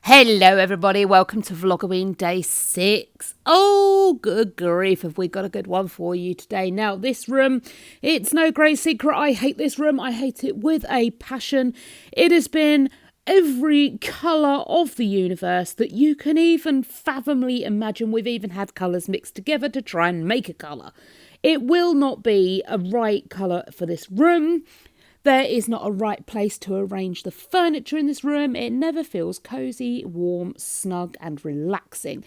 Hello everybody, welcome to Vloggoween day 6. Oh, good grief, have we got a good one for you today. Now, this room, it's no great secret, I hate this room. I hate it with a passion. It has been every colour of the universe that you can even fathomly imagine. We've even had colours mixed together to try and make a colour. It will not be a right colour for this room. There is not a right place to arrange the furniture in this room. It never feels cosy, warm, snug and relaxing.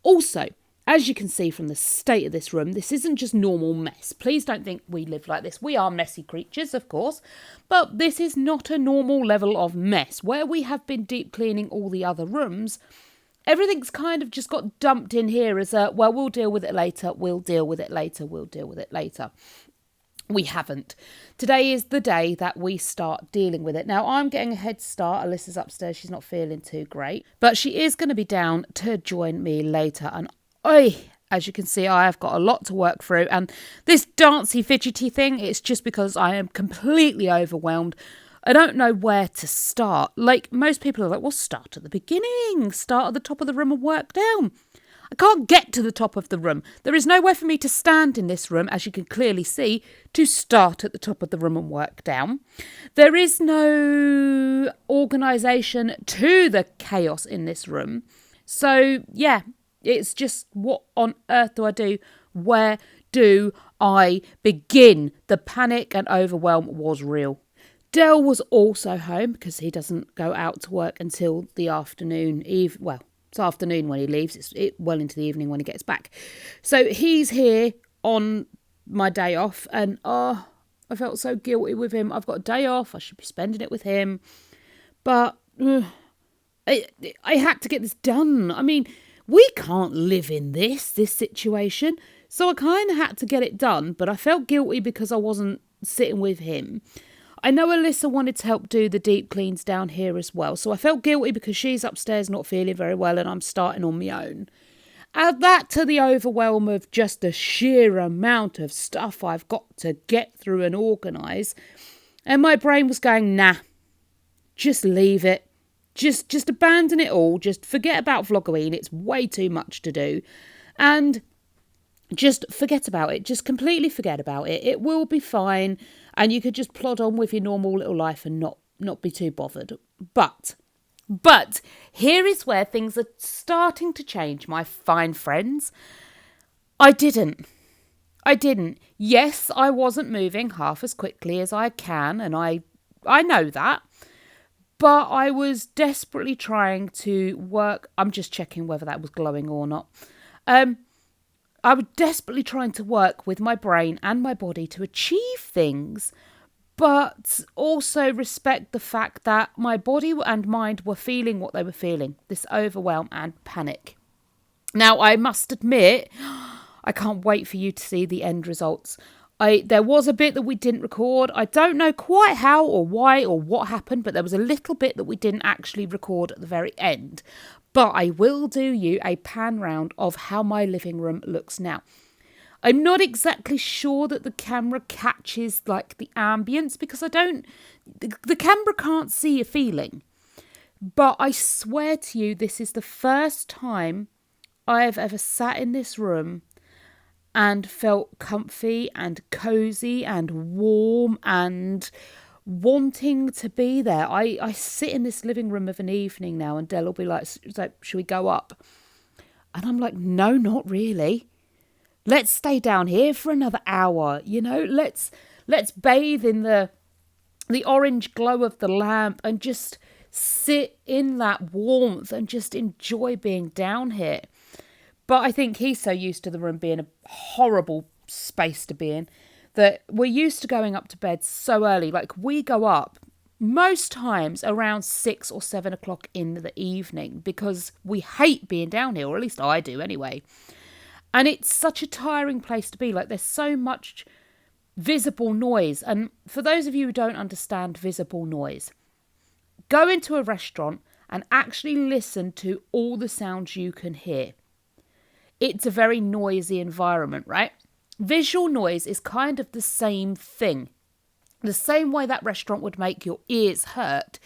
Also, as you can see from the state of this room, this isn't just normal mess. Please don't think we live like this. We are messy creatures, of course, but this is not a normal level of mess. Where we have been deep cleaning all the other rooms, everything's kind of just got dumped in here as a, well, we'll deal with it later, we'll deal with it later, we'll deal with it later. We haven't. Today is the day that we start dealing with it. Now, I'm getting a head start. Alyssa's upstairs. She's not feeling too great. But she is going to be down to join me later. And as you can see, I have got a lot to work through. And this dancey, fidgety thing, it's just because I am completely overwhelmed. I don't know where to start. Like, most people are like, well, start at the beginning. Start at the top of the room and work down. I can't get to the top of the room. There is nowhere for me to stand in this room, as you can clearly see, to start at the top of the room and work down. There is no organisation to the chaos in this room. So, yeah, it's just, what on earth do I do? Where do I begin? The panic and overwhelm was real. Dell was also home because he doesn't go out to work until the afternoon. It's afternoon when he leaves. It's well into the evening when he gets back. So he's here on my day off. And I felt so guilty with him. I've got a day off. I should be spending it with him. But I had to get this done. I mean, we can't live in this situation. So I kind of had to get it done. But I felt guilty because I wasn't sitting with him. I know Alyssa wanted to help do the deep cleans down here as well, so I felt guilty because she's upstairs not feeling very well and I'm starting on my own. Add that to the overwhelm of just the sheer amount of stuff I've got to get through and organise, and my brain was going, nah, just leave it. Just abandon it all. Just forget about Vloggoween. It's way too much to do. And just forget about it. Just completely forget about it. It will be fine. And you could just plod on with your normal little life and not be too bothered. But here is where things are starting to change, my fine friends. I didn't. Yes, I wasn't moving half as quickly as I can, and I know that. But I was desperately trying to work. I'm just checking whether that was glowing or not. I was desperately trying to work with my brain and my body to achieve things, but also respect the fact that my body and mind were feeling what they were feeling, this overwhelm and panic. Now, I must admit, I can't wait for you to see the end results. There was a bit that we didn't record. I don't know quite how or why or what happened, but there was a little bit that we didn't actually record at the very end. But I will do you a pan round of how my living room looks now. I'm not exactly sure that the camera catches like the ambience because the camera can't see a feeling. But I swear to you, this is the first time I have ever sat in this room and felt comfy and cosy and warm and wanting to be there. I sit in this living room of an evening now and Dell will be like, should we go up? And I'm like, no, not really. Let's stay down here for another hour. Let's bathe in the orange glow of the lamp and just sit in that warmth and just enjoy being down here. But I think he's so used to the room being a horrible space to be in that we're used to going up to bed so early. Like, we go up most times around 6 or 7 o'clock in the evening because we hate being down here, or at least I do anyway. And it's such a tiring place to be. Like, there's so much visible noise. And for those of you who don't understand visible noise, go into a restaurant and actually listen to all the sounds you can hear. It's a very noisy environment, right? Visual noise is kind of the same thing. The same way that restaurant would make your ears hurt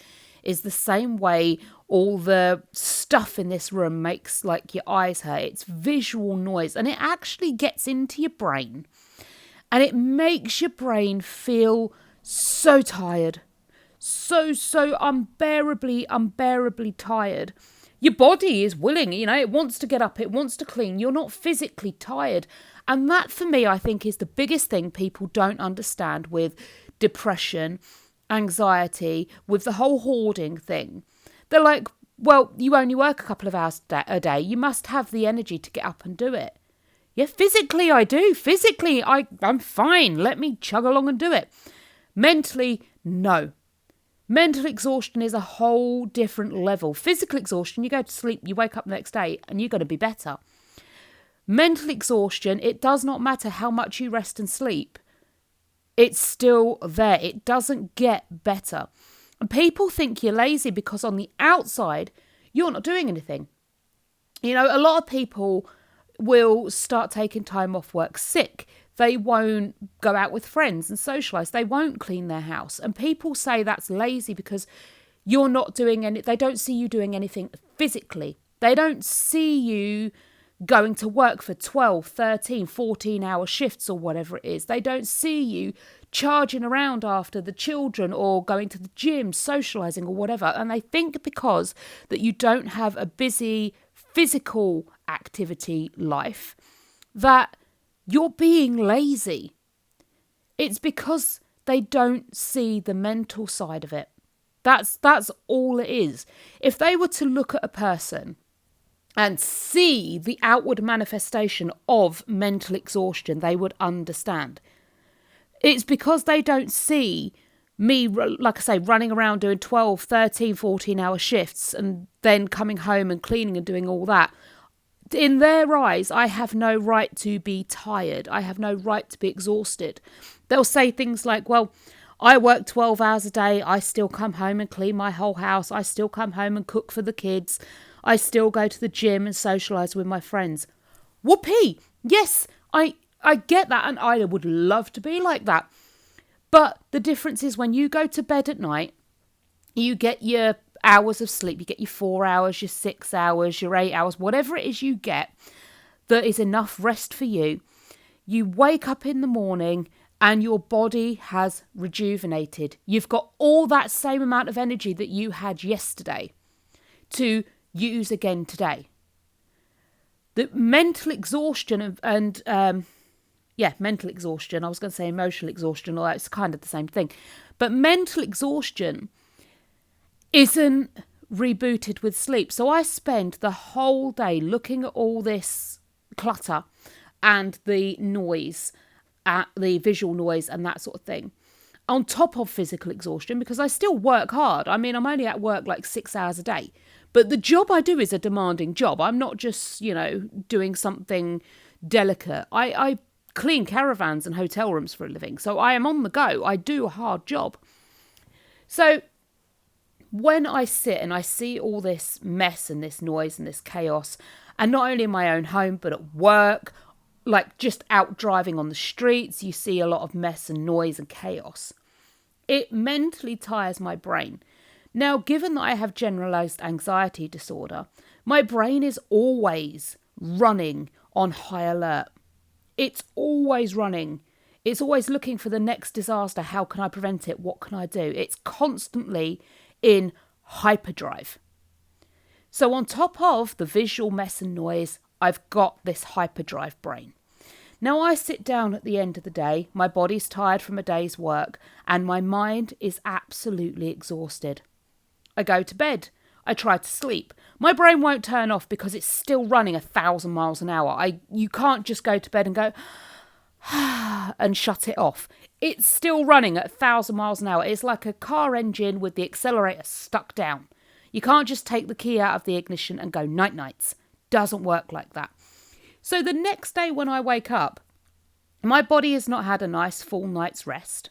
is the same way all the stuff in this room makes like your eyes hurt. It's visual noise, and it actually gets into your brain and it makes your brain feel so tired. So unbearably tired. Your body is willing, it wants to get up, it wants to clean. You're not physically tired. And that, for me, I think is the biggest thing people don't understand with depression, anxiety, with the whole hoarding thing. They're like, well, you only work a couple of hours a day. You must have the energy to get up and do it. Yeah, physically I do. Physically, I'm fine. Let me chug along and do it. Mentally, no. Mental exhaustion is a whole different level. Physical exhaustion, you go to sleep, you wake up the next day and you're going to be better. Mental exhaustion, it does not matter how much you rest and sleep. It's still there. It doesn't get better. And people think you're lazy because on the outside, you're not doing anything. A lot of people will start taking time off work sick. They won't go out with friends and socialise. They won't clean their house. And people say that's lazy because you're not doing any. They don't see you doing anything physically. They don't see you going to work for 12, 13, 14-hour shifts or whatever it is. They don't see you charging around after the children or going to the gym, socialising or whatever. And they think because that you don't have a busy physical activity life that you're being lazy. It's because they don't see the mental side of it. That's all it is. If they were to look at a person and see the outward manifestation of mental exhaustion, they would understand. It's because they don't see me, like I say, running around doing 12, 13, 14-hour shifts and then coming home and cleaning and doing all that. In their eyes, I have no right to be tired. I have no right to be exhausted. They'll say things like, well, I work 12 hours a day. I still come home and clean my whole house. I still come home and cook for the kids. I still go to the gym and socialise with my friends. Whoopee! Yes, I get that, and I would love to be like that. But the difference is when you go to bed at night, you get your hours of sleep. You get your 4 hours, your 6 hours, your 8 hours, whatever it is you get that is enough rest for you. You wake up in the morning and your body has rejuvenated. You've got all that same amount of energy that you had yesterday to use again today. The mental exhaustion mental exhaustion. I was going to say emotional exhaustion, although it's kind of the same thing. But mental exhaustion isn't rebooted with sleep. So I spend the whole day looking at all this clutter and the noise, the visual noise and that sort of thing, on top of physical exhaustion, because I still work hard. I mean, I'm only at work like 6 hours a day. But the job I do is a demanding job. I'm not just, doing something delicate. I clean caravans and hotel rooms for a living. So I am on the go. I do a hard job. So when I sit and I see all this mess and this noise and this chaos, and not only in my own home, but at work, like just out driving on the streets, you see a lot of mess and noise and chaos. It mentally tires my brain. Now, given that I have generalized anxiety disorder, my brain is always running on high alert. It's always running. It's always looking for the next disaster. How can I prevent it? What can I do? It's constantly in hyperdrive. So on top of the visual mess and noise, I've got this hyperdrive brain. Now I sit down at the end of the day, my body's tired from a day's work, and my mind is absolutely exhausted. I go to bed. I try to sleep. My brain won't turn off because it's still running 1,000 miles an hour. You can't just go to bed and go and shut it off. It's still running at 1,000 miles an hour. It's like a car engine with the accelerator stuck down. You can't just take the key out of the ignition and go night-nights. Doesn't work like that. So the next day when I wake up, my body has not had a nice full night's rest.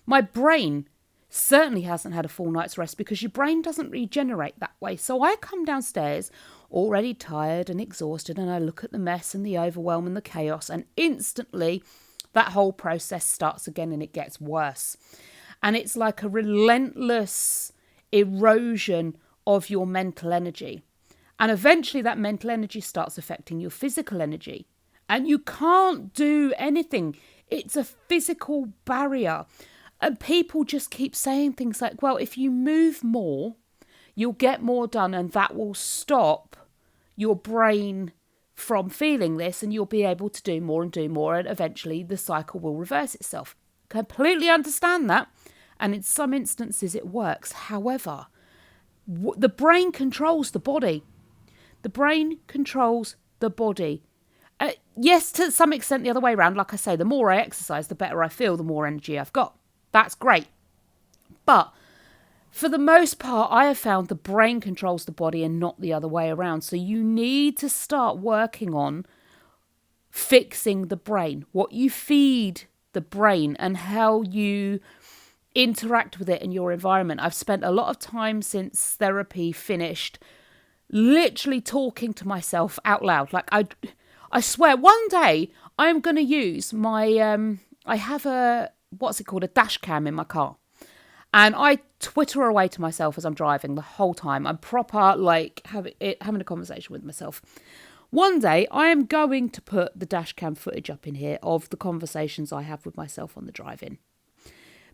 My brain certainly hasn't had a full night's rest because your brain doesn't regenerate that way. So I come downstairs already tired and exhausted, and I look at the mess and the overwhelm and the chaos, and instantly that whole process starts again and it gets worse. And it's like a relentless erosion of your mental energy. And eventually that mental energy starts affecting your physical energy. And you can't do anything. It's a physical barrier. And people just keep saying things like, well, if you move more, you'll get more done and that will stop your brain from feeling this and you'll be able to do more and eventually the cycle will reverse itself. Completely understand that. And in some instances it works. However, the brain controls the body. The brain controls the body. Yes, to some extent the other way around. Like I say, the more I exercise, the better I feel, the more energy I've got. That's great. But for the most part, I have found the brain controls the body and not the other way around. So you need to start working on fixing the brain, what you feed the brain and how you interact with it in your environment. I've spent a lot of time since therapy finished literally talking to myself out loud. Like I swear one day I'm going to use my, I have a dash cam in my car. And I twitter away to myself as I'm driving the whole time. I'm proper like having a conversation with myself. One day I am going to put the dash cam footage up in here of the conversations I have with myself on the drive-in.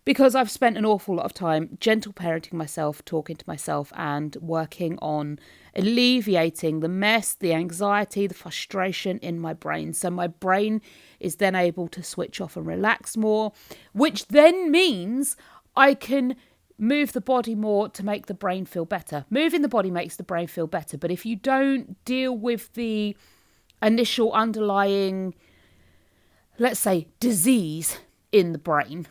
Because I've spent an awful lot of time gentle parenting myself, talking to myself and working on alleviating the mess, the anxiety, the frustration in my brain. So my brain is then able to switch off and relax more, which then means I can move the body more to make the brain feel better. Moving the body makes the brain feel better. But if you don't deal with the initial underlying, let's say, disease in the brain,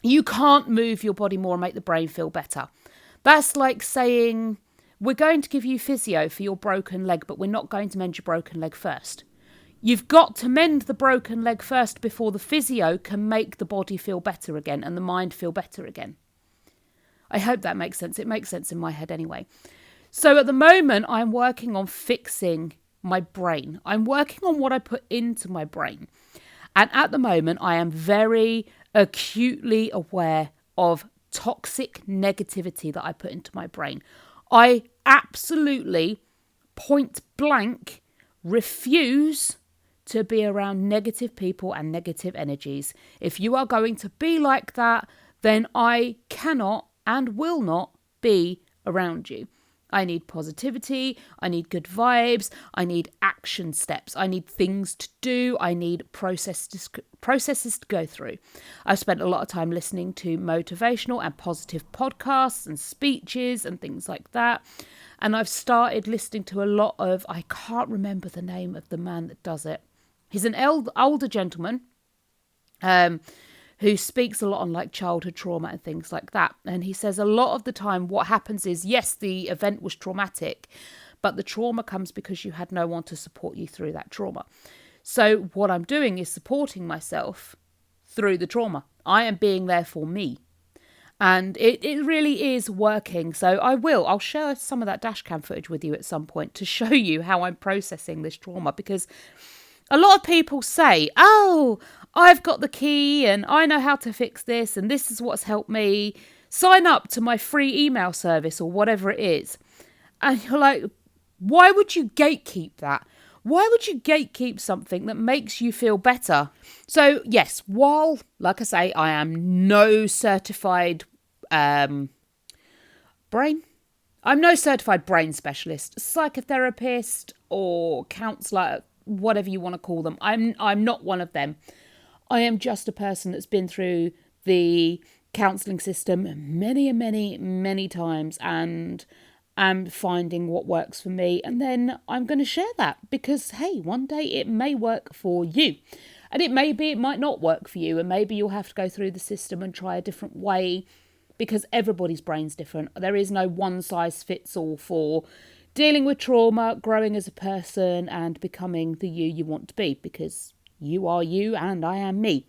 you can't move your body more and make the brain feel better. That's like saying, we're going to give you physio for your broken leg, but we're not going to mend your broken leg first. You've got to mend the broken leg first before the physio can make the body feel better again and the mind feel better again. I hope that makes sense. It makes sense in my head anyway. So at the moment, I'm working on fixing my brain. I'm working on what I put into my brain. And at the moment, I am very acutely aware of toxic negativity that I put into my brain. I absolutely, point blank, refuse to be around negative people and negative energies. If you are going to be like that, then I cannot and will not be around you. I need positivity, I need good vibes, I need action steps, I need things to do, I need processes to go through. I've spent a lot of time listening to motivational and positive podcasts and speeches and things like that. And I've started listening to a lot of, I can't remember the name of the man that does it. He's an older gentleman who speaks a lot on like childhood trauma and things like that. And he says a lot of the time what happens is, yes, the event was traumatic, but the trauma comes because you had no one to support you through that trauma. So what I'm doing is supporting myself through the trauma. I am being there for me. And it really is working. So I'll share some of that dash cam footage with you at some point to show you how I'm processing this trauma, because a lot of people say, oh, I've got the key and I know how to fix this and this is what's helped me. Sign up to my free email service or whatever it is. And you're like, why would you gatekeep that? Why would you gatekeep something that makes you feel better? So yes, while, like I say, I am no certified brain specialist, psychotherapist or counsellor, whatever you want to call them. I'm not one of them. I am just a person that's been through the counselling system many times and am finding what works for me. And then I'm going to share that because, hey, one day it may work for you. And it might not work for you. And maybe you'll have to go through the system and try a different way because everybody's brain's different. There is no one size fits all for dealing with trauma, growing as a person and becoming the you want to be, because you are you and I am me.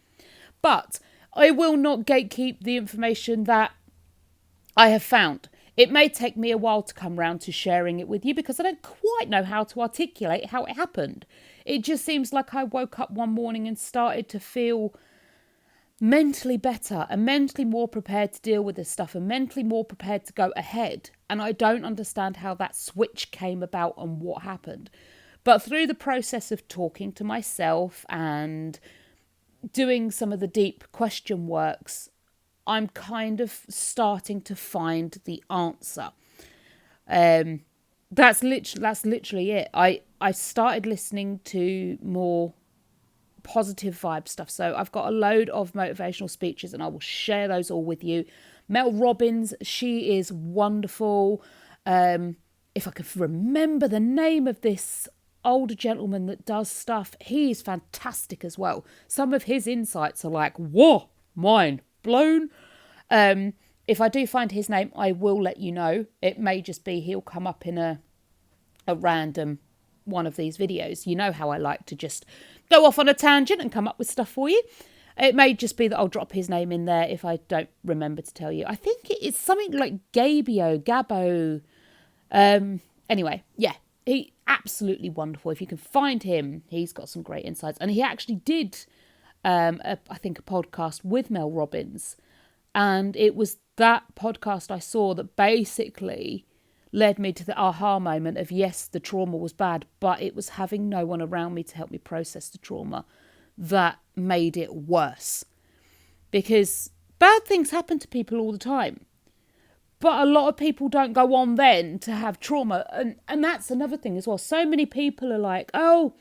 But I will not gatekeep the information that I have found. It may take me a while to come round to sharing it with you because I don't quite know how to articulate how it happened. It just seems like I woke up one morning and started to feel mentally better and mentally more prepared to deal with this stuff and mentally more prepared to go ahead. And I don't understand how that switch came about and what happened. But through the process of talking to myself and doing some of the deep question works, I'm kind of starting to find the answer. That's literally it. I started listening to more positive vibe stuff. So I've got a load of motivational speeches and I will share those all with you. Mel Robbins, she is wonderful. If I could remember the name of this older gentleman that does stuff, he's fantastic as well. Some of his insights are like, whoa, mind blown. If I do find his name, I will let you know. It may just be he'll come up in a random one of these videos. You know how I like to just go off on a tangent and come up with stuff for you. It may just be that I'll drop his name in there if I don't remember to tell you. I think it's something like Gabo. Anyway, yeah, he absolutely wonderful. If you can find him, he's got some great insights. And he actually did, I think, a podcast with Mel Robbins. And it was that podcast I saw that basically led me to the aha moment of, yes, the trauma was bad, but it was having no one around me to help me process the trauma that made it worse. Because bad things happen to people all the time. But a lot of people don't go on then to have trauma. And that's another thing as well. So many people are like, oh,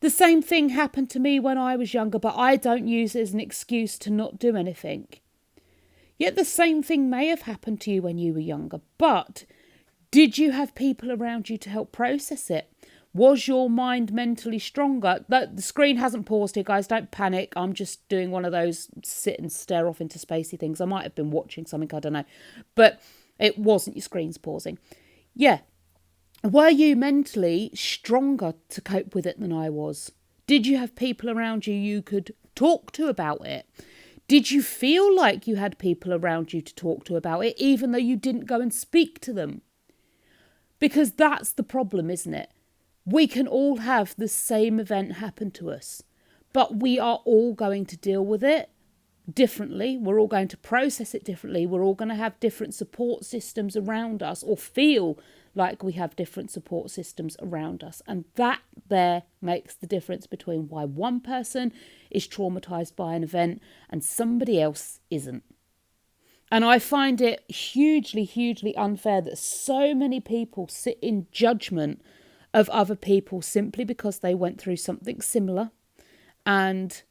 the same thing happened to me when I was younger, but I don't use it as an excuse to not do anything. Yet the same thing may have happened to you when you were younger, but did you have people around you to help process it? Was your mind mentally stronger? The screen hasn't paused here, guys. Don't panic. I'm just doing one of those sit and stare off into spacey things. I might have been watching something, I don't know. But it wasn't your screen's pausing. Yeah. Were you mentally stronger to cope with it than I was? Did you have people around you could talk to about it? Did you feel like you had people around you to talk to about it, even though you didn't go and speak to them? Because that's the problem, isn't it? We can all have the same event happen to us, but we are all going to deal with it differently. We're all going to process it differently. We're all going to have different support systems around us, or feel like we have different support systems around us. And that there makes the difference between why one person is traumatized by an event and somebody else isn't. And I find it hugely, hugely unfair that so many people sit in judgment of other people simply because they went through something similar and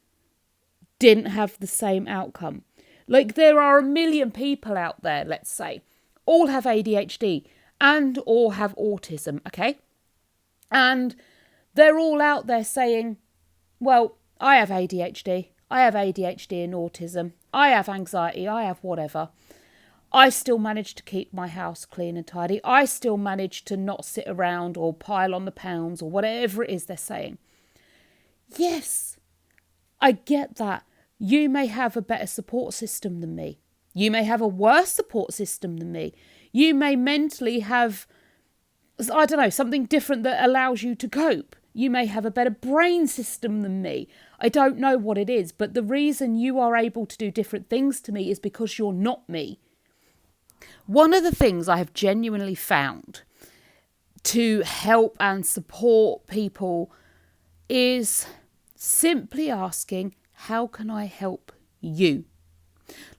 didn't have the same outcome. Like, there are a million people out there, let's say, all have ADHD and or have autism, okay? And they're all out there saying, well, I have ADHD and autism, I have anxiety, I have whatever. I still manage to keep my house clean and tidy. I still manage to not sit around or pile on the pounds or whatever it is they're saying. Yes, I get that. You may have a better support system than me. You may have a worse support system than me. You may mentally have, I don't know, something different that allows you to cope. You may have a better brain system than me. I don't know what it is, but the reason you are able to do different things to me is because you're not me. One of the things I have genuinely found to help and support people is simply asking, how can I help you?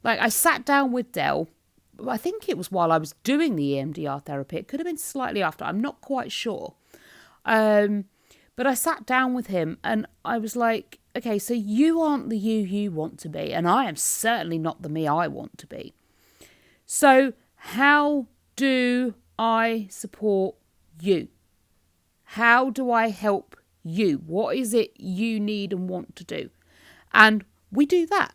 Like, I sat down with Dell, I think it was while I was doing the EMDR therapy. It could have been slightly after, I'm not quite sure. But I sat down with him and I was like, okay, so you aren't the you want to be, and I am certainly not the me I want to be. So how do I support you? How do I help you? What is it you need and want to do? And we do that.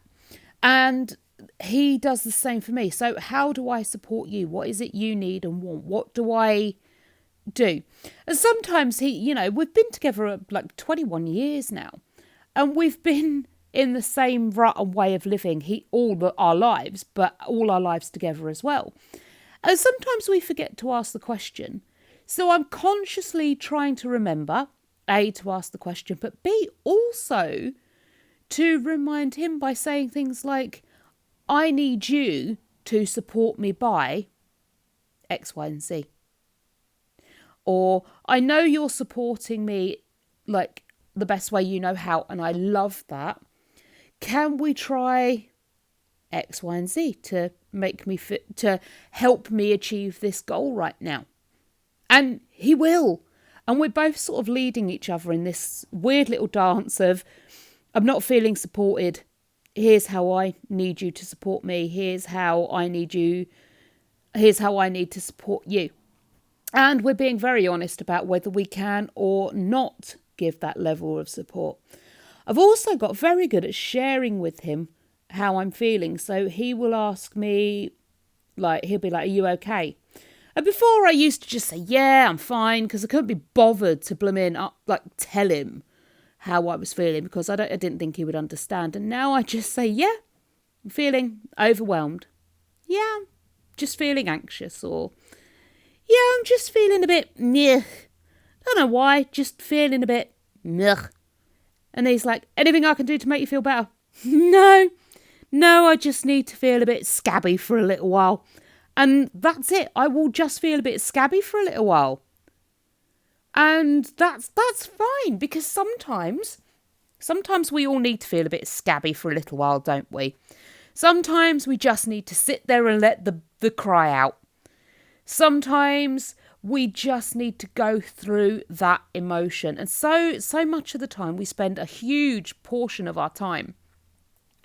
And he does the same for me. So how do I support you? What is it you need and want? What do I do? And sometimes we've been together like 21 years now. And we've been in the same rut and way of living all our lives, but all our lives together as well. And sometimes we forget to ask the question. So I'm consciously trying to remember, A, to ask the question, but B, also to remind him by saying things like, I need you to support me by X, Y, and Z. Or, I know you're supporting me like the best way you know how, and I love that. Can we try X, Y, and Z to make me fit, to help me achieve this goal right now? And he will. And we're both sort of leading each other in this weird little dance of, I'm not feeling supported. Here's how I need you to support me. Here's how I need to support you. And we're being very honest about whether we can or not give that level of support. I've also got very good at sharing with him how I'm feeling. So he will ask me, like, he'll be like, are you okay? And before I used to just say, yeah, I'm fine, because I couldn't be bothered to tell him how I was feeling, because I didn't think he would understand. And now I just say, yeah, I'm feeling overwhelmed. Yeah, I'm just feeling anxious. Or, yeah, I'm just feeling a bit meh. Don't know why, just feeling a bit meh. And he's like, anything I can do to make you feel better? No, I just need to feel a bit scabby for a little while. And that's it. I will just feel a bit scabby for a little while. And that's fine, because sometimes we all need to feel a bit scabby for a little while, don't we? Sometimes we just need to sit there and let the cry out. Sometimes we just need to go through that emotion. And so much of the time we spend a huge portion of our time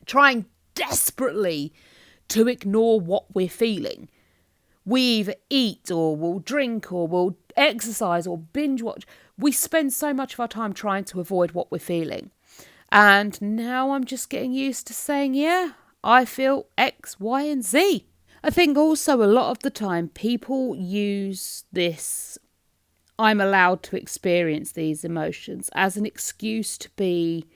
trying desperately to ignore what we're feeling. We either eat or we'll drink or we'll exercise or binge watch. We spend so much of our time trying to avoid what we're feeling. And now I'm just getting used to saying, yeah, I feel X, Y, and Z. I think also a lot of the time people use this, I'm allowed to experience these emotions, as an excuse to be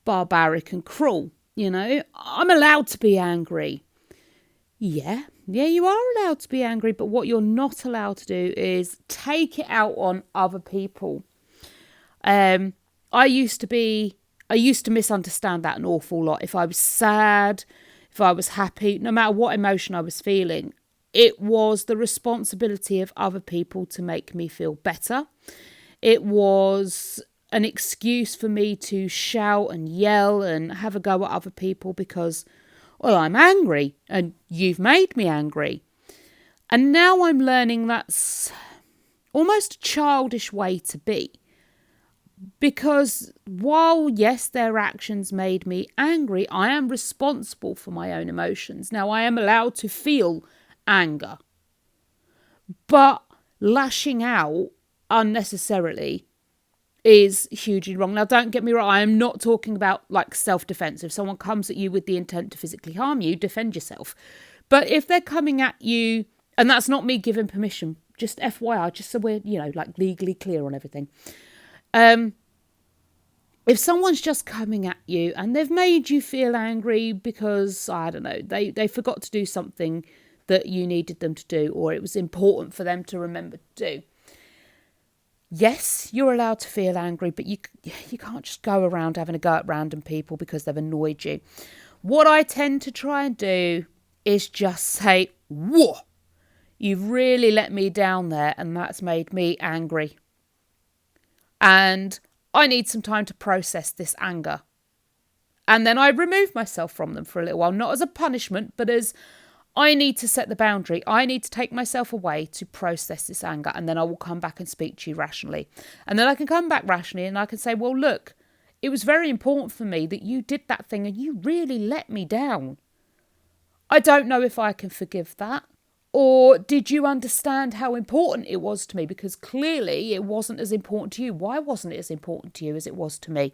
barbaric and cruel. You know, I'm allowed to be angry. Yeah, you are allowed to be angry, but what you're not allowed to do is take it out on other people. I used to misunderstand that an awful lot. If I was sad, if I was happy, no matter what emotion I was feeling, it was the responsibility of other people to make me feel better. It was an excuse for me to shout and yell and have a go at other people because, well, I'm angry and you've made me angry. And now I'm learning that's almost a childish way to be. Because while, yes, their actions made me angry, I am responsible for my own emotions. Now, I am allowed to feel anger. But lashing out unnecessarily is hugely wrong. Now, don't get me wrong, I am not talking about like self-defense. If someone comes at you with the intent to physically harm you, defend yourself. But if they're coming at you, and that's not me giving permission, just FYI, just so we're, like legally clear on everything. If someone's just coming at you and they've made you feel angry because, I don't know, they forgot to do something that you needed them to do, or it was important for them to remember to do. Yes, you're allowed to feel angry, but you can't just go around having a go at random people because they've annoyed you. What I tend to try and do is just say, whoa, you've really let me down there and that's made me angry. And I need some time to process this anger. And then I remove myself from them for a little while, not as a punishment, but as I need to set the boundary. I need to take myself away to process this anger, and then I will come back and speak to you rationally. And then I can come back rationally and I can say, well, look, it was very important for me that you did that thing and you really let me down. I don't know if I can forgive that. Or did you understand how important it was to me? Because clearly it wasn't as important to you. Why wasn't it as important to you as it was to me?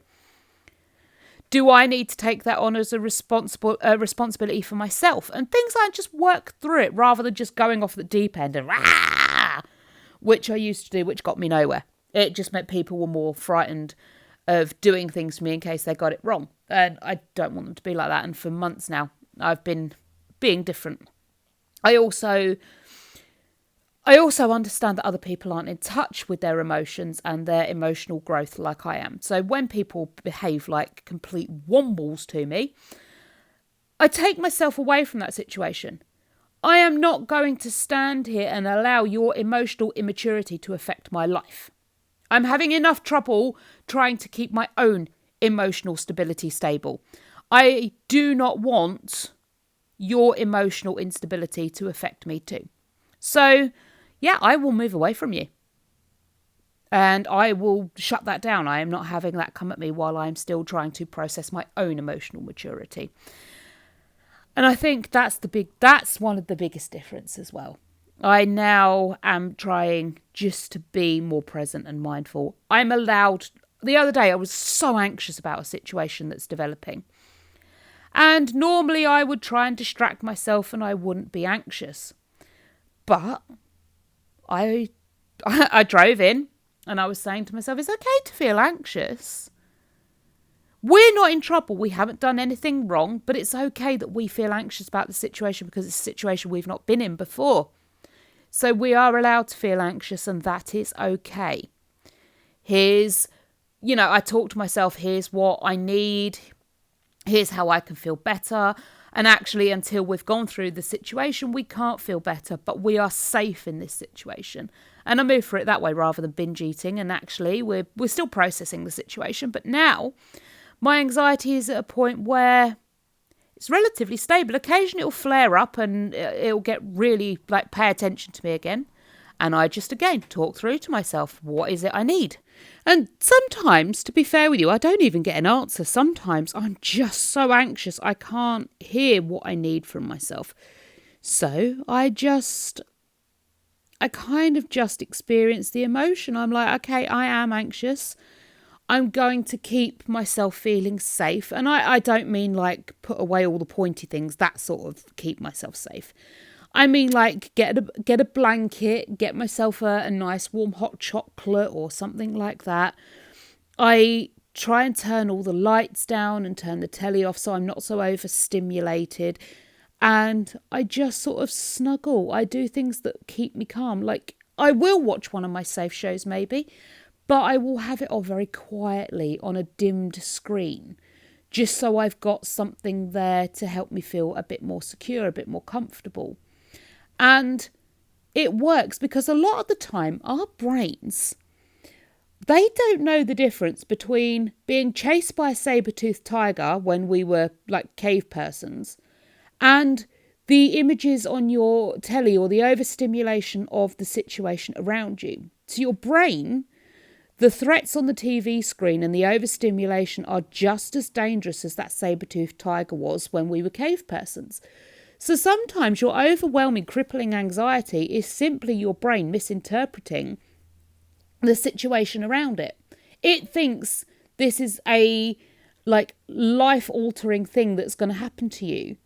Do I need to take that on as a responsibility for myself? And things like just work through it rather than just going off the deep end and which I used to do, which got me nowhere. It just meant people were more frightened of doing things to me in case they got it wrong. And I don't want them to be like that. And for months now, I've been being different. I I also understand that other people aren't in touch with their emotions and their emotional growth like I am. So when people behave like complete wombles to me, I take myself away from that situation. I am not going to stand here and allow your emotional immaturity to affect my life. I'm having enough trouble trying to keep my own emotional stability stable. I do not want your emotional instability to affect me too. So, yeah, I will move away from you. And I will shut that down. I am not having that come at me while I'm still trying to process my own emotional maturity. And I think that's one of the biggest differences as well. I now am trying just to be more present and mindful. I'm allowed. The other day I was so anxious about a situation that's developing. And normally I would try and distract myself and I wouldn't be anxious. But I drove in and I was saying to myself, it's okay to feel anxious. We're not in trouble. We haven't done anything wrong, but it's okay that we feel anxious about the situation because it's a situation we've not been in before. So we are allowed to feel anxious and that is okay. I talk to myself, here's what I need. Here's how I can feel better. And actually, until we've gone through the situation, we can't feel better, but we are safe in this situation. And I move for it that way rather than binge eating. And actually, we're still processing the situation. But now, my anxiety is at a point where it's relatively stable. Occasionally, it'll flare up and it'll get really, pay attention to me again. And I just, again, talk through to myself, what is it I need? And sometimes, to be fair with you, I don't even get an answer. Sometimes I'm just so anxious, I can't hear what I need from myself. So I kind of just experience the emotion. I'm like, okay, I am anxious. I'm going to keep myself feeling safe. And I don't mean put away all the pointy things, that sort of keep myself safe. I mean, get a blanket, get myself a nice warm hot chocolate or something like that. I try and turn all the lights down and turn the telly off so I'm not so overstimulated. And I just sort of snuggle. I do things that keep me calm. I will watch one of my safe shows maybe, but I will have it on very quietly on a dimmed screen, just so I've got something there to help me feel a bit more secure, a bit more comfortable. And it works because a lot of the time our brains, they don't know the difference between being chased by a saber-toothed tiger when we were cave persons and the images on your telly or the overstimulation of the situation around you. To your brain, the threats on the TV screen and the overstimulation are just as dangerous as that saber-toothed tiger was when we were cave persons. So sometimes your overwhelming, crippling anxiety is simply your brain misinterpreting the situation around it. It thinks this is a life-altering thing that's going to happen to you.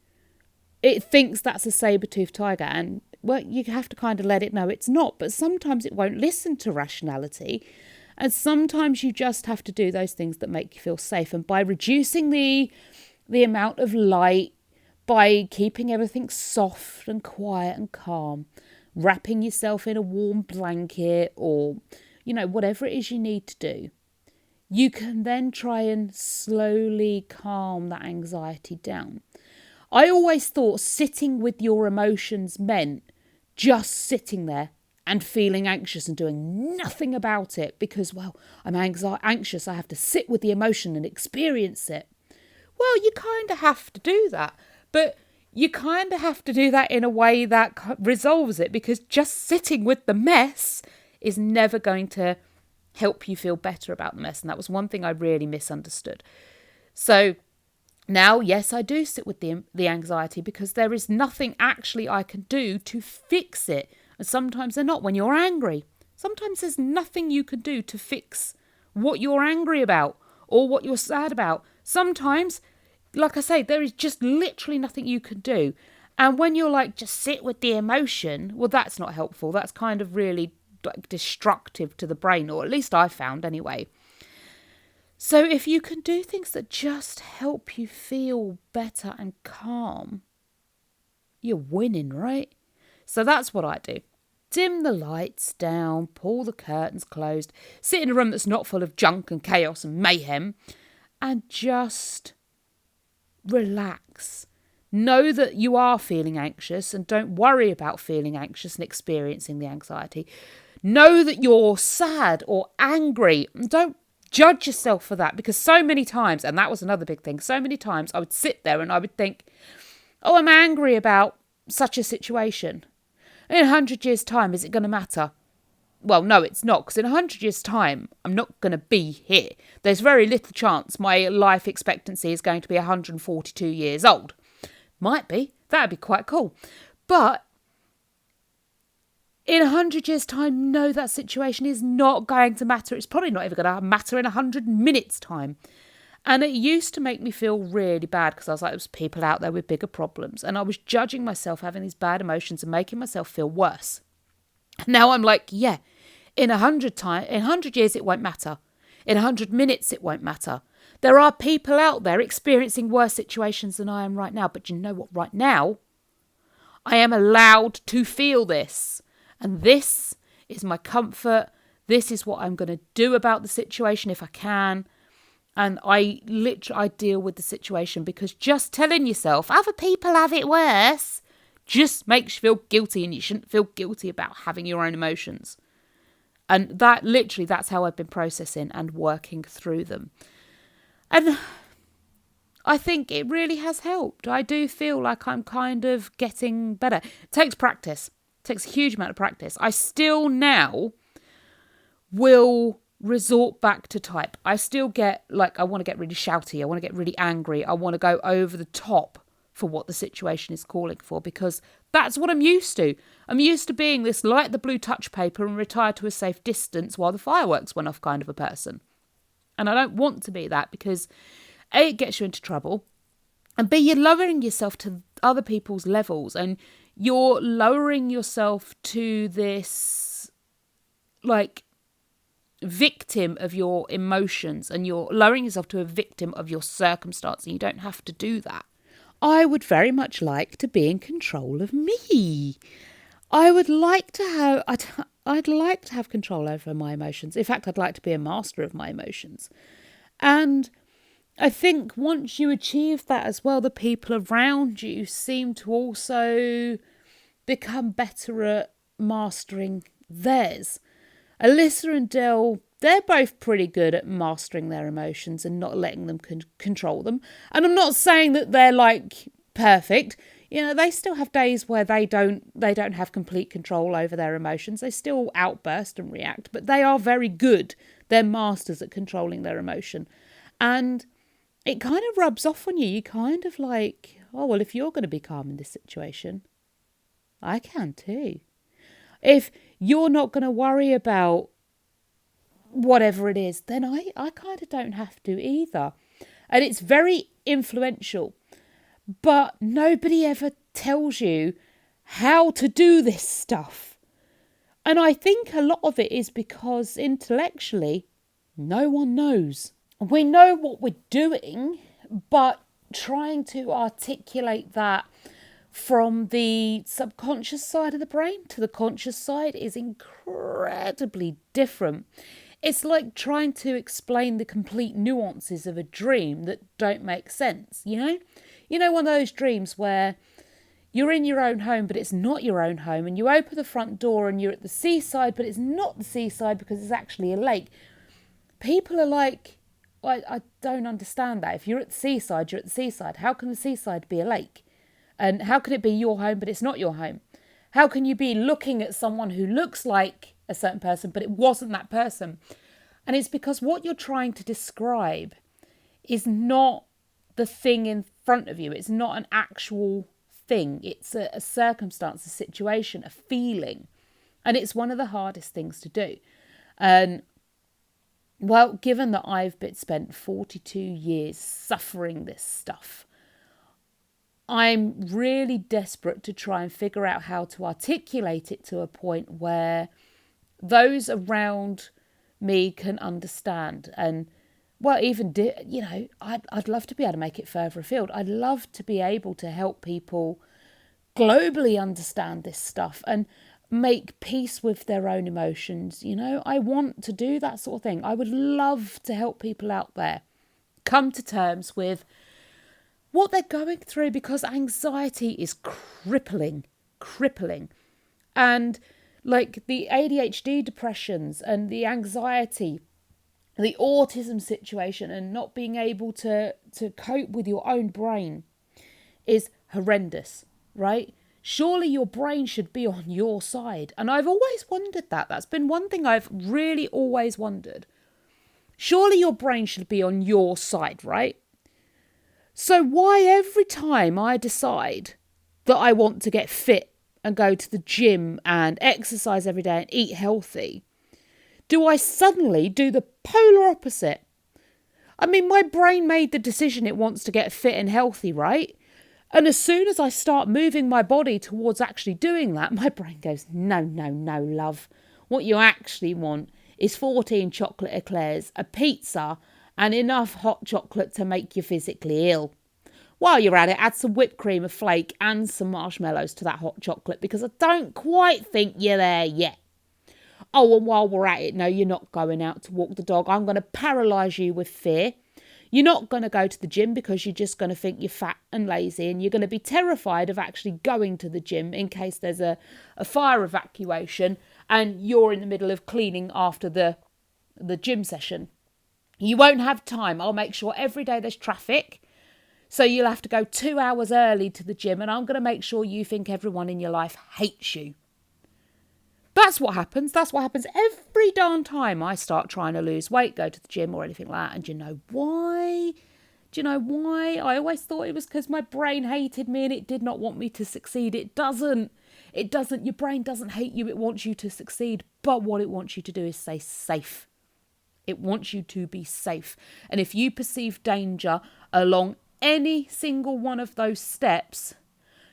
It thinks that's a saber-toothed tiger, and you have to kind of let it know it's not. But sometimes it won't listen to rationality, and sometimes you just have to do those things that make you feel safe. And by reducing the amount of light, by keeping everything soft and quiet and calm, wrapping yourself in a warm blanket or, whatever it is you need to do, you can then try and slowly calm that anxiety down. I always thought sitting with your emotions meant just sitting there and feeling anxious and doing nothing about it because, I'm anxious, I have to sit with the emotion and experience it. Well, you kind of have to do that. But you kind of have to do that in a way that resolves it, because just sitting with the mess is never going to help you feel better about the mess. And that was one thing I really misunderstood. So now, yes, I do sit with the anxiety because there is nothing actually I can do to fix it. And sometimes they're not when you're angry. Sometimes there's nothing you can do to fix what you're angry about or what you're sad about. Sometimes, like I say, there is just literally nothing you can do. And when you're just sit with the emotion, well, that's not helpful. That's kind of really destructive to the brain, or at least I found anyway. So if you can do things that just help you feel better and calm, you're winning, right? So that's what I do. dim the lights down, pull the curtains closed, sit in a room that's not full of junk and chaos and mayhem, and just relax. Know that you are feeling anxious and don't worry about feeling anxious and experiencing the anxiety. Know that you're sad or angry and don't judge yourself for that, because so many times, and that was another big thing, so many times I would sit there and I would think, oh, I'm angry about such a situation. In 100 years' time, is it going to matter? Well, no, it's not, because in 100 years' time, I'm not going to be here. There's very little chance my life expectancy is going to be 142 years old. Might be. That'd be quite cool. But in 100 years' time, no, that situation is not going to matter. It's probably not even going to matter in 100 minutes' time. And it used to make me feel really bad, because I was like, there's people out there with bigger problems. And I was judging myself, having these bad emotions and making myself feel worse. Now I'm like, yeah, in 100 years, it won't matter. In 100 minutes, it won't matter. There are people out there experiencing worse situations than I am right now. But you know what? Right now, I am allowed to feel this. And this is my comfort. This is what I'm going to do about the situation if I can. And I deal with the situation, because just telling yourself other people have it worse just makes you feel guilty, and you shouldn't feel guilty about having your own emotions. And that's how I've been processing and working through them. And I think it really has helped. I do feel like I'm kind of getting better. It takes practice. It takes a huge amount of practice. I still now will resort back to type. I still get I want to get really shouty. I want to get really angry. I want to go over the top for what the situation is calling for, because that's what I'm used to. I'm used to being this light the blue touch paper and retire to a safe distance while the fireworks went off kind of a person. And I don't want to be that, because A, it gets you into trouble, and B, you're lowering yourself to other people's levels, and you're lowering yourself to this victim of your emotions, and you're lowering yourself to a victim of your circumstance, and you don't have to do that. I would very much like to be in control of me. I would like to have, I'd like to have control over my emotions. In fact, I'd like to be a master of my emotions. And I think once you achieve that as well, the people around you seem to also become better at mastering theirs. Alyssa and Dell, they're both pretty good at mastering their emotions and not letting them control them. And I'm not saying that they're perfect. You know, they still have days where they don't have complete control over their emotions. They still outburst and react, but they are very good. They're masters at controlling their emotion. And it kind of rubs off on you. You kind of oh, well, if you're going to be calm in this situation, I can too. If you're not going to worry about whatever it is, then I kind of don't have to either. And it's very influential. But nobody ever tells you how to do this stuff. And I think a lot of it is because intellectually, no one knows. We know what we're doing, but trying to articulate that from the subconscious side of the brain to the conscious side is incredibly different. It's like trying to explain the complete nuances of a dream that don't make sense, you know? You know, one of those dreams where you're in your own home, but it's not your own home, and you open the front door and you're at the seaside, but it's not the seaside because it's actually a lake. People are like, I don't understand that. If you're at the seaside, you're at the seaside. How can the seaside be a lake? And how can it be your home, but it's not your home? How can you be looking at someone who looks like a certain person, but it wasn't that person? And it's because what you're trying to describe is not the thing in front of you. It's not an actual thing. It's a circumstance, a situation, a feeling. And it's one of the hardest things to do. And well, given that I've spent 42 years suffering this stuff, I'm really desperate to try and figure out how to articulate it to a point where those around me can understand. And well, even, you know, I'd love to be able to make it further afield. I'd love to be able to help people globally understand this stuff. And make peace with their own emotions. I want to do that sort of thing. I would love to help people out there come to terms with what they're going through, because anxiety is crippling. And like the ADHD depressions and the anxiety, the autism situation, and not being able to cope with your own brain is horrendous, right? Surely your brain should be on your side. And I've always wondered that. That's been one thing I've really always wondered. Surely your brain should be on your side, right? So why every time I decide that I want to get fit and go to the gym and exercise every day and eat healthy, do I suddenly do the polar opposite? I mean, my brain made the decision it wants to get fit and healthy, right? And as soon as I start moving my body towards actually doing that, my brain goes, no, love. What you actually want is 14 chocolate eclairs, a pizza, and enough hot chocolate to make you physically ill. While you're at it, add some whipped cream, a flake, and some marshmallows to that hot chocolate, because I don't quite think you're there yet. Oh, and while we're at it, no, you're not going out to walk the dog. I'm going to paralyse you with fear. You're not going to go to the gym because you're just going to think you're fat and lazy, and you're going to be terrified of actually going to the gym in case there's a fire evacuation and you're in the middle of cleaning after the gym session. You won't have time. I'll make sure every day there's traffic. So you'll have to go 2 hours early to the gym, and I'm going to make sure you think everyone in your life hates you. That's what happens. That's what happens every darn time I start trying to lose weight, go to the gym or anything like that. And do you know why? Do you know why? I always thought it was because my brain hated me and it did not want me to succeed. It doesn't. It doesn't. Your brain doesn't hate you. It wants you to succeed. But what it wants you to do is stay safe. It wants you to be safe. And if you perceive danger along any single one of those steps,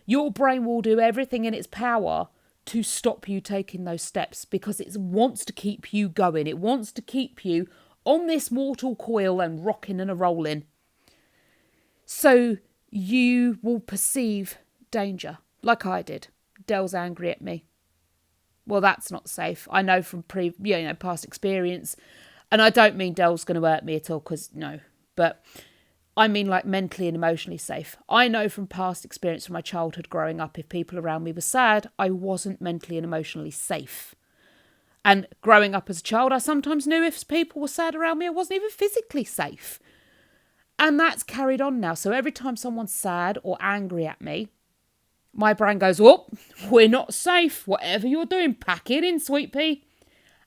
your brain will do everything in its power to stop you taking those steps, because it wants to keep you going. It wants to keep you on this mortal coil and rocking and a-rolling. So you will perceive danger, like I did. Dell's angry at me. Well, that's not safe. I know from past experience. And I don't mean Dell's going to hurt me at all, because no. But I mean like mentally and emotionally safe. I know from past experience from my childhood growing up, if people around me were sad, I wasn't mentally and emotionally safe. And growing up as a child, I sometimes knew if people were sad around me, I wasn't even physically safe. And that's carried on now. So every time someone's sad or angry at me, my brain goes, oh, we're not safe. Whatever you're doing, pack it in, sweet pea.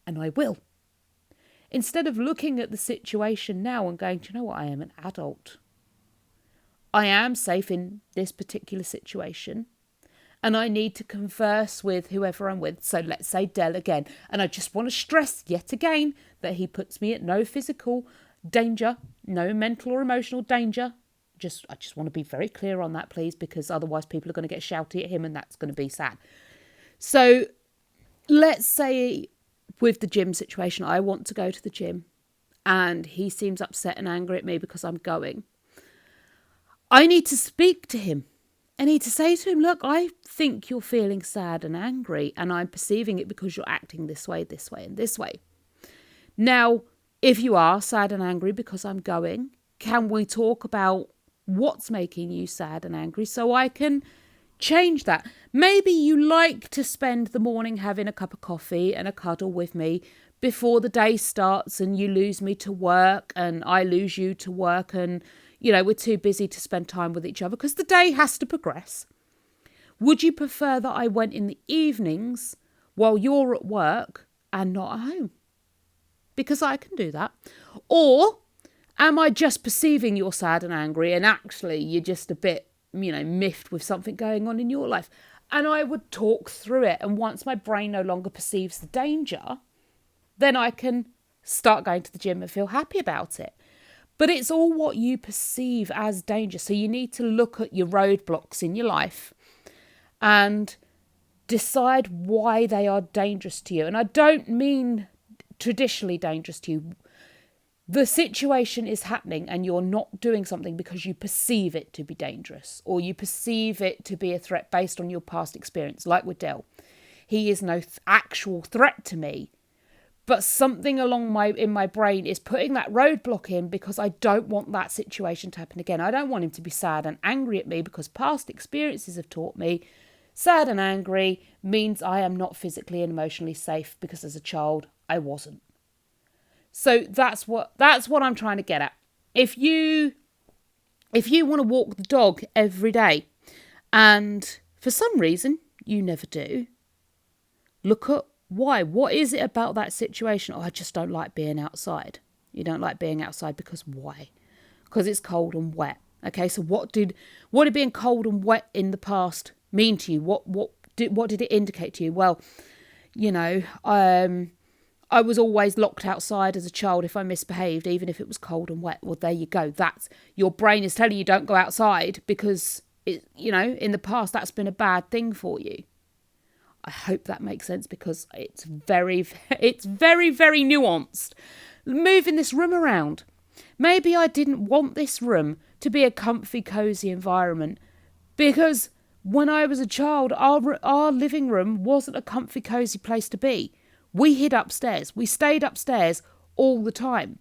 And I will. Instead of looking at the situation now and going, do you know what? I am an adult. I am safe in this particular situation. And I need to converse with whoever I'm with. So let's say Dell again. And I just want to stress yet again that he puts me at no physical danger, no mental or emotional danger. I just want to be very clear on that, please, because otherwise people are going to get shouty at him and that's going to be sad. So let's say with the gym situation, I want to go to the gym and he seems upset and angry at me because I'm going. I need to speak to him. I need to say to him, look, I think you're feeling sad and angry and I'm perceiving it because you're acting this way, and this way. Now, if you are sad and angry because I'm going, can we talk about what's making you sad and angry so I can change that? Maybe you like to spend the morning having a cup of coffee and a cuddle with me before the day starts and you lose me to work and I lose you to work and, we're too busy to spend time with each other because the day has to progress. Would you prefer that I went in the evenings while you're at work and not at home? Because I can do that. Or am I just perceiving you're sad and angry and actually you're just a bit, miffed with something going on in your life? And I would talk through it. And once my brain no longer perceives the danger, then I can start going to the gym and feel happy about it. But it's all what you perceive as danger. So you need to look at your roadblocks in your life and decide why they are dangerous to you. And I don't mean traditionally dangerous to you. The situation is happening and you're not doing something because you perceive it to be dangerous or you perceive it to be a threat based on your past experience, like with Dell. he is no actual threat to me. But something in my brain is putting that roadblock in because I don't want that situation to happen again. I don't want him to be sad and angry at me because past experiences have taught me sad and angry means I am not physically and emotionally safe, because as a child I wasn't. So that's what I'm trying to get at. If you want to walk the dog every day and for some reason you never do, look at why. What is it about that situation? Oh, I just don't like being outside. You don't like being outside because why? Because it's cold and wet. Okay, so what did being cold and wet in the past mean to you? What did it indicate to you? Well, I was always locked outside as a child if I misbehaved, even if it was cold and wet. Well, there you go. That's your brain is telling you don't go outside because in the past that's been a bad thing for you. I hope that makes sense because it's very, very nuanced. Moving this room around. Maybe I didn't want this room to be a comfy, cosy environment because when I was a child, our living room wasn't a comfy, cosy place to be. We hid upstairs. We stayed upstairs all the time,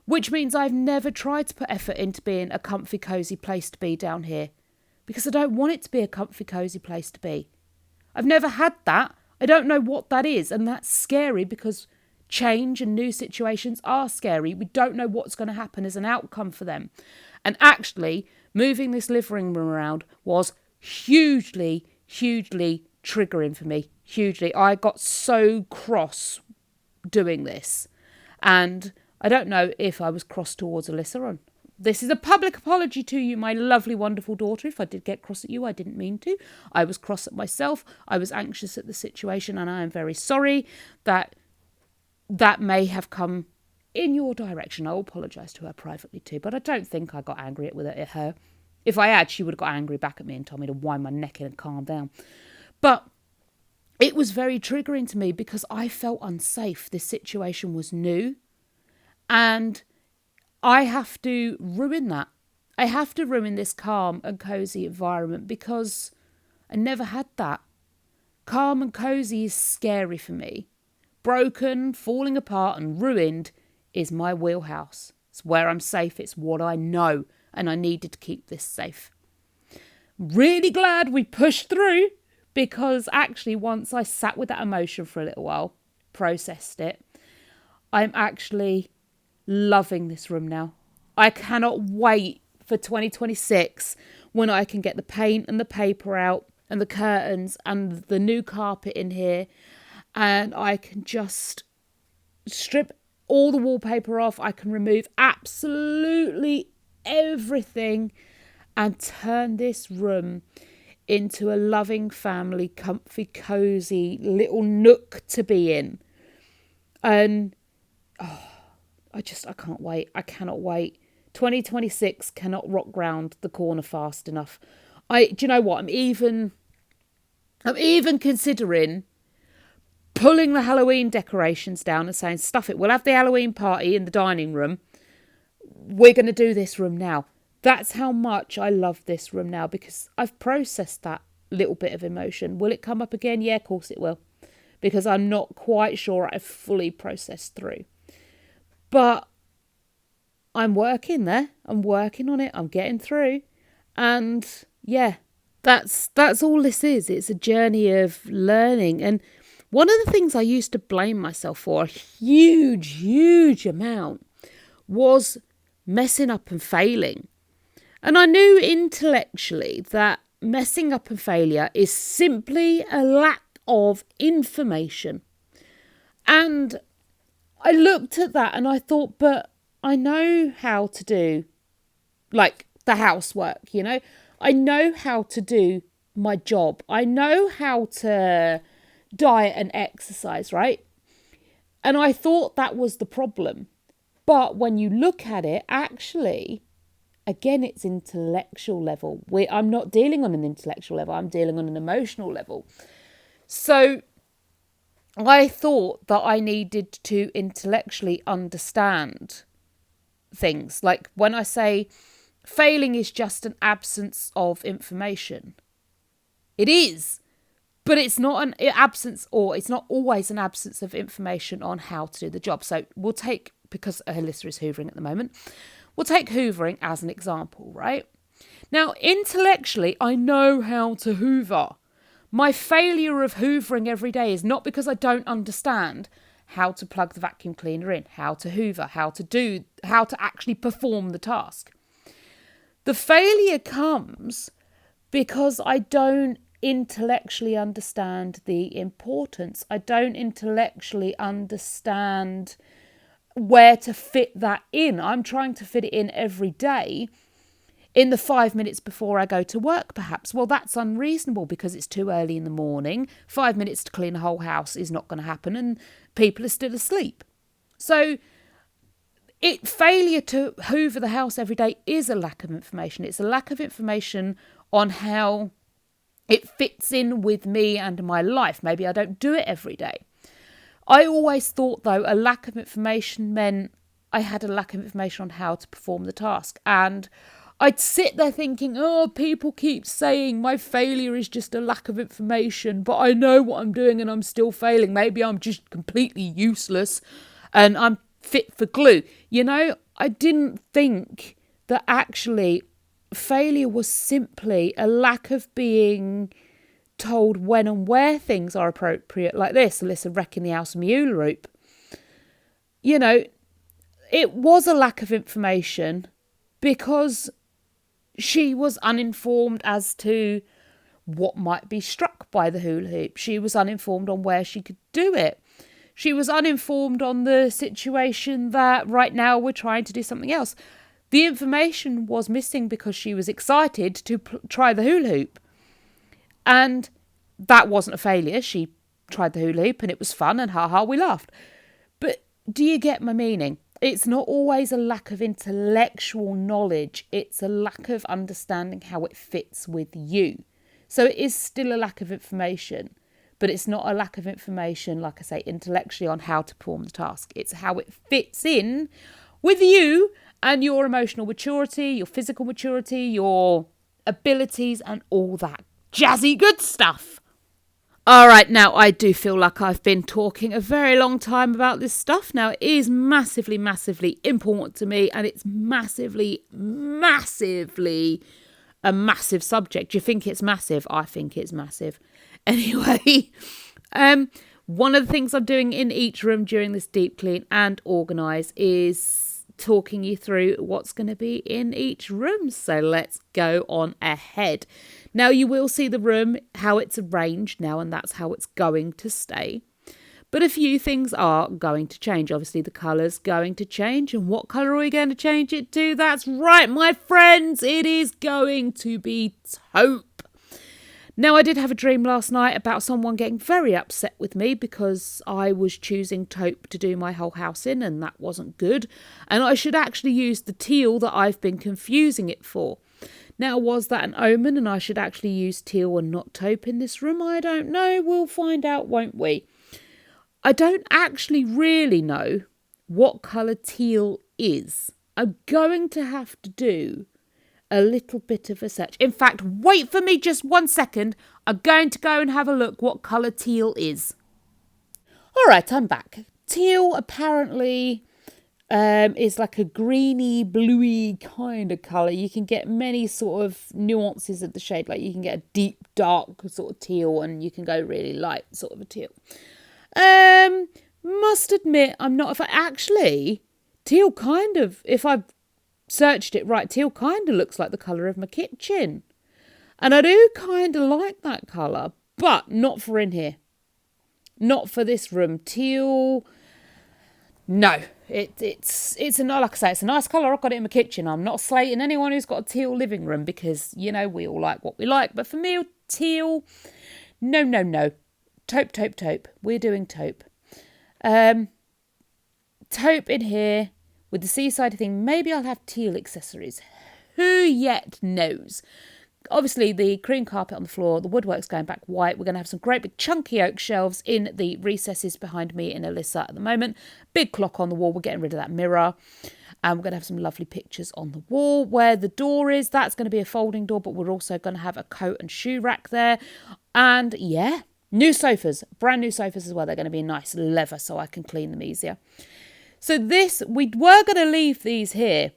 which means I've never tried to put effort into being a comfy, cosy place to be down here because I don't want it to be a comfy, cosy place to be. I've never had that. I don't know what that is. And that's scary because change and new situations are scary. We don't know what's going to happen as an outcome for them. And actually, moving this living room around was hugely, hugely triggering for me. Hugely. I got so cross doing this. And I don't know if I was cross towards Alyssa or this is a public apology to you, my lovely, wonderful daughter. If I did get cross at you, I didn't mean to. I was cross at myself. I was anxious at the situation, and I am very sorry that may have come in your direction. I'll apologise to her privately too, but I don't think I got angry at her. If I had, she would have got angry back at me and told me to wind my neck in and calm down. But it was very triggering to me because I felt unsafe. This situation was new, and I have to ruin that. I have to ruin this calm and cosy environment because I never had that. Calm and cosy is scary for me. Broken, falling apart and ruined is my wheelhouse. It's where I'm safe. It's what I know. And I needed to keep this safe. Really glad we pushed through because actually once I sat with that emotion for a little while, processed it, I'm actually loving this room now. I cannot wait for 2026 when I can get the paint and the paper out and the curtains and the new carpet in here, and I can just strip all the wallpaper off. I can remove absolutely everything and turn this room into a loving family, comfy, cosy little nook to be in. And I can't wait. I cannot wait. 2026 cannot rock round the corner fast enough. Do you know what? I'm even considering pulling the Halloween decorations down and saying, stuff it. We'll have the Halloween party in the dining room. We're going to do this room now. That's how much I love this room now because I've processed that little bit of emotion. Will it come up again? Yeah, of course it will. Because I'm not quite sure I've fully processed through. But I'm working there. I'm working on it. I'm getting through. And yeah, that's all this is. It's a journey of learning. And one of the things I used to blame myself for a huge amount was messing up and failing. And I knew intellectually that messing up and failure is simply a lack of information. And I looked at that and I thought, but I know how to do like the housework, I know how to do my job. I know how to diet and exercise, right? And I thought that was the problem. But when you look at it, actually, again, it's intellectual level. I'm not dealing on an intellectual level. I'm dealing on an emotional level. So I thought that I needed to intellectually understand things. Like when I say failing is just an absence of information, it is. But it's not an absence, or it's not always an absence of information on how to do the job. So we'll take, because Alyssa is hoovering at the moment, we'll take hoovering as an example, right? Now, intellectually, I know how to hoover. My failure of hoovering every day is not because I don't understand how to plug the vacuum cleaner in, how to hoover, how to actually perform the task. The failure comes because I don't intellectually understand the importance. I don't intellectually understand where to fit that in. I'm trying to fit it in every day in the 5 minutes before I go to work, perhaps. Well, that's unreasonable because it's too early in the morning. 5 minutes to clean a whole house is not going to happen, and people are still asleep. So failure to hoover the house every day is a lack of information. It's a lack of information on how it fits in with me and my life. Maybe I don't do it every day. I always thought, though, a lack of information meant I had a lack of information on how to perform the task. And I'd sit there thinking, oh, people keep saying my failure is just a lack of information, but I know what I'm doing and I'm still failing. Maybe I'm just completely useless and I'm fit for glue. I didn't think that actually failure was simply a lack of being told when and where things are appropriate, like this, Alyssa wrecking the house mule rope. It was a lack of information because she was uninformed as to what might be struck by the hula hoop. She was uninformed on where she could do it. She was uninformed on the situation that right now we're trying to do something else. The information was missing because she was excited to try the hula hoop. And that wasn't a failure. She tried the hula hoop and it was fun and we laughed. But do you get my meaning? It's not always a lack of intellectual knowledge. It's a lack of understanding how it fits with you. So it is still a lack of information, but it's not a lack of information, like I say, intellectually on how to perform the task. It's how it fits in with you and your emotional maturity, your physical maturity, your abilities and all that jazzy good stuff. All right, now I do feel like I've been talking a very long time about this stuff. Now, it is massively, massively important to me, and it's massively, massively a massive subject. You think it's massive? I think it's massive. Anyway, one of the things I'm doing in each room during this deep clean and organise is talking you through what's going to be in each room. So let's go on ahead. Now you will see the room, how it's arranged now, and that's how it's going to stay. But a few things are going to change. Obviously the colour's going to change. And what colour are we going to change it to? That's right, my friends, it is going to be taupe. Now, I did have a dream last night about someone getting very upset with me because I was choosing taupe to do my whole house in, and that wasn't good. And I should actually use the teal that I've been confusing it for. Now, was that an omen and I should actually use teal and not taupe in this room? I don't know. We'll find out, won't we? I don't actually really know what colour teal is. I'm going to have to do a little bit of a search. In fact, wait for me just 1 second. I'm going to go and have a look what colour teal is. All right, I'm back. Teal apparently is like a greeny, bluey kind of colour. You can get many sort of nuances of the shade. Like you can get a deep, dark sort of teal, and you can go really light sort of a teal. Must admit, I'm not. Teal kind of, if I've searched it right, teal kind of looks like the colour of my kitchen. And I do kind of like that colour, but not for in here. Not for this room. Teal, no. It's a, like I say, it's a nice colour. I've got it in my kitchen. I'm not slating anyone who's got a teal living room because, we all like what we like. But for me, teal, no. Taupe. We're doing taupe. Taupe in here with the seaside thing. Maybe I'll have teal accessories. Who yet knows? Obviously, the cream carpet on the floor, the woodwork's going back white. We're going to have some great big chunky oak shelves in the recesses behind me and Alyssa at the moment. Big clock on the wall. We're getting rid of that mirror. And we're going to have some lovely pictures on the wall. Where the door is, that's going to be a folding door, but we're also going to have a coat and shoe rack there. And yeah, New sofas, brand new sofas as well. They're going to be nice leather so I can clean them easier. So this, we were going to leave these here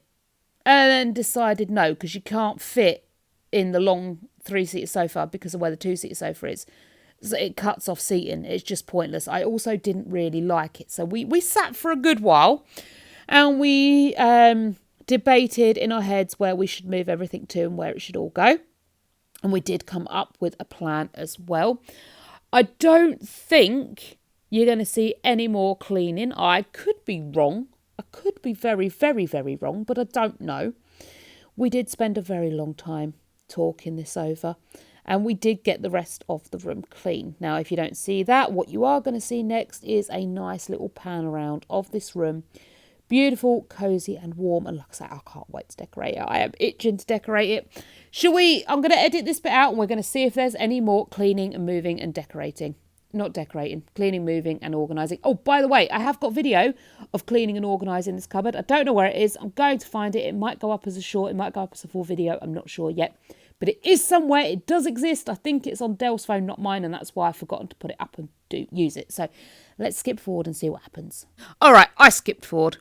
and then decided no, because you can't fit in the long 3-seater sofa because of where the 2-seater sofa is. So it cuts off seating. It's just pointless. I also didn't really like it. So we sat for a good while and we debated in our heads where we should move everything to and where it should all go. And we did come up with a plan as well. I don't think you're going to see any more cleaning. I could be wrong. I could be very, very, very wrong, but I don't know. We did spend a very long time talking this over, and we did get the rest of the room clean. Now, if you don't see that, what you are going to see next is a nice little pan around of this room. Beautiful, cosy and warm. And like I say, I can't wait to decorate it. I am itching to decorate it. I'm going to edit this bit out and we're going to see if there's any more cleaning and moving and decorating. Not decorating, cleaning, moving and organising. Oh, by the way, I have got video of cleaning and organising this cupboard. I don't know where it is. I'm going to find it. It might go up as a short. It might go up as a full video. I'm not sure yet. But it is somewhere. It does exist. I think it's on Dell's phone, not mine. And that's why I've forgotten to put it up and use it. So let's skip forward and see what happens. All right, I skipped forward.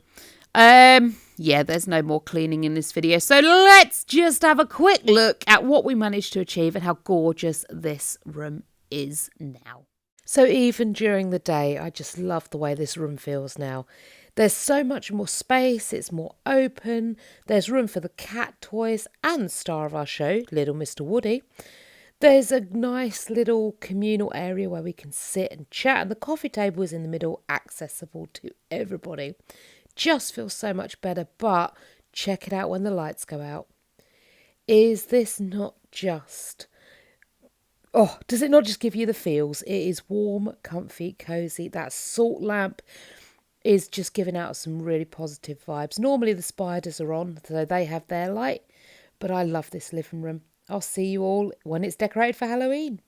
Yeah, there's no more cleaning in this video. So let's just have a quick look at what we managed to achieve and how gorgeous this room is now. So even during the day, I just love the way this room feels now. There's so much more space, it's more open, there's room for the cat toys and the star of our show, little Mr. Woody. There's a nice little communal area where we can sit and chat, and the coffee table is in the middle, accessible to everybody. Just feels so much better, but check it out when the lights go out. Is this not just... Oh, does it not just give you the feels? It is warm, comfy, cosy. That salt lamp is just giving out some really positive vibes. Normally the spiders are on, so they have their light, but I love this living room. I'll see you all when it's decorated for Halloween.